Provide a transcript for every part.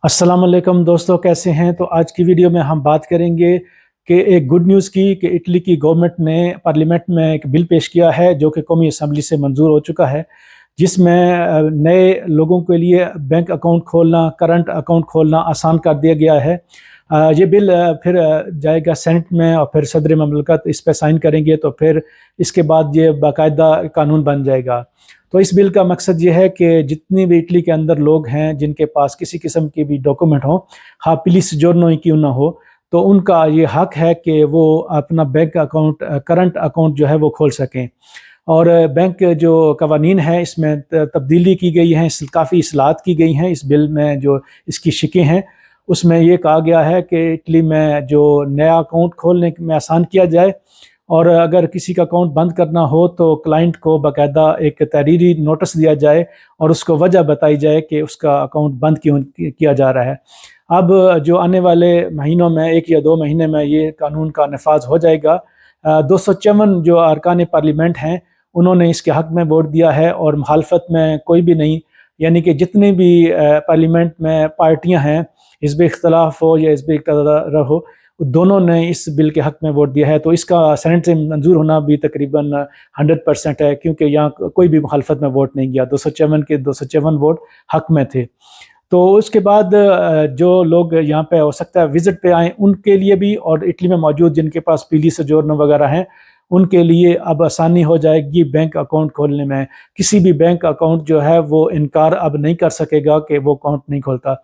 अस्सलाम वालेकुम दोस्तों, कैसे हैं? तो आज की वीडियो में हम बात करेंगे कि एक गुड न्यूज़ की कि इटली की गवर्नमेंट ने पार्लियामेंट में एक बिल पेश किया है जो कि कौमी असम्बली से मंजूर हो चुका है, जिसमें नए लोगों के लिए बैंक अकाउंट खोलना, करंट अकाउंट खोलना आसान कर दिया गया है। ये बिल फिर जाएगा सेनेट में और फिर सदर ममलकत इस पर साइन करेंगे, तो फिर इसके बाद ये बाकायदा कानून बन जाएगा। तो इस बिल का मकसद ये है कि जितनी भी इटली के अंदर लोग हैं जिनके पास किसी किस्म के भी डॉक्यूमेंट हो, हाँ पुलिस जोड़ना ही क्यों ना हो, तो उनका ये हक है कि वो अपना बैंक अकाउंट, करंट अकाउंट जो है वो खोल सकें। और बैंक जो कवानीन है इसमें तब्दीली की गई है, काफ़ी इस्लाहत की गई हैं इस बिल में। जो इसकी शिकें हैं उसमें ये कहा गया है कि इटली में जो नया अकाउंट खोलने में आसान किया जाए, और अगर किसी का अकाउंट बंद करना हो तो क्लाइंट को बाकायदा एक तहरीरी नोटिस दिया जाए और उसको वजह बताई जाए कि उसका अकाउंट बंद क्यों किया जा रहा है। अब जो आने वाले महीनों में, 1 या 2 महीने में ये कानून का नफाज हो जाएगा। 254 जो अरकान पार्लियामेंट हैं उन्होंने इसके हक़ में वोट दिया है और मुखालफत में कोई भी नहीं, यानी कि जितनी भी पार्लियामेंट में पार्टियां हैं, हिज़्ब इख्तिलाफ हो या हिज़्ब इक़्तिदार हो, दोनों ने इस बिल के हक़ में वोट दिया है। तो इसका सेनेट से मंजूर होना भी तकरीबन 100% है, क्योंकि यहाँ कोई भी मुखालफत में वोट नहीं गया। 254 के 254 वोट हक़ में थे। तो उसके बाद जो लोग यहाँ पे हो सकता है विज़िट पे आएँ उनके लिए भी, और इटली में मौजूद जिनके पास पीली सोजोर्नो वगैरह हैं उनके लिए अब आसानी हो जाएगी बैंक अकाउंट खोलने में। किसी भी बैंक अकाउंट जो है वो इनकार अब नहीं कर सकेगा कि वो अकाउंट नहीं खोलता।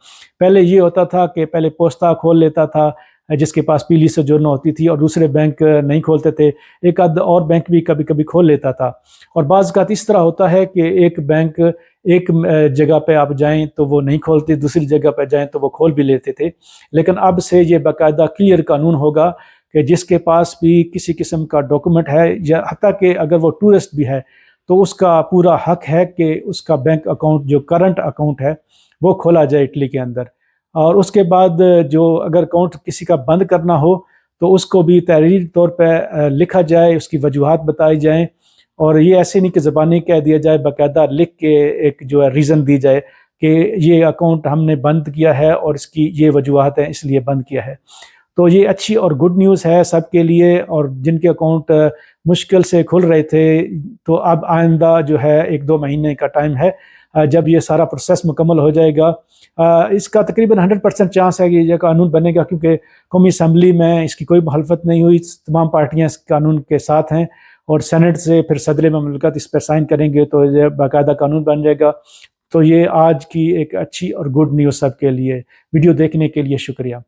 पहले ये होता था कि पहले पोस्ता खोल लेता था जिसके पास पीली सोजोर्नो होती थी, और दूसरे बैंक नहीं खोलते थे। एक आध और बैंक भी कभी कभी खोल लेता था। और बाज़ औक़ात इस तरह होता है कि एक बैंक एक जगह पे आप जाएं तो वो नहीं खोलते, दूसरी जगह पे जाएं तो वो खोल भी लेते थे। लेकिन अब से ये बाकायदा क्लियर कानून होगा कि जिसके पास भी किसी किस्म का डॉक्यूमेंट है, या हत्ता कि अगर वो टूरिस्ट भी है, तो उसका पूरा हक है कि उसका बैंक अकाउंट जो करंट अकाउंट है वो खोला जाए इटली के अंदर। और उसके बाद जो अगर अकाउंट किसी का बंद करना हो तो उसको भी तहरीरी तौर पे लिखा जाए, उसकी वजूहात बताई जाएँ, और ये ऐसे नहीं कि ज़बानी कह दिया जाए, बाकायदा लिख के एक जो है रीज़न दी जाए कि ये अकाउंट हमने बंद किया है और इसकी ये वजूहात हैं इसलिए बंद किया है। तो ये अच्छी और गुड न्यूज़ है सबके लिए, और जिनके अकाउंट मुश्किल से खुल रहे थे, तो अब आइंदा जो है 1-2 महीने का टाइम है, जब ये सारा प्रोसेस मुकम्मल हो जाएगा। इसका तकरीबन 100% चांस है कि ये कानून बनेगा, क्योंकि कौमी असम्बली में इसकी कोई मुखालफत नहीं हुई, तमाम पार्टियाँ इस कानून के साथ हैं, और सेनेट से फिर सदर ममलकत इस पर साइन करेंगे तो ये बाकायदा कानून बन जाएगा। तो ये आज की एक अच्छी और गुड न्यूज़ सबके लिए। वीडियो देखने के लिए शुक्रिया।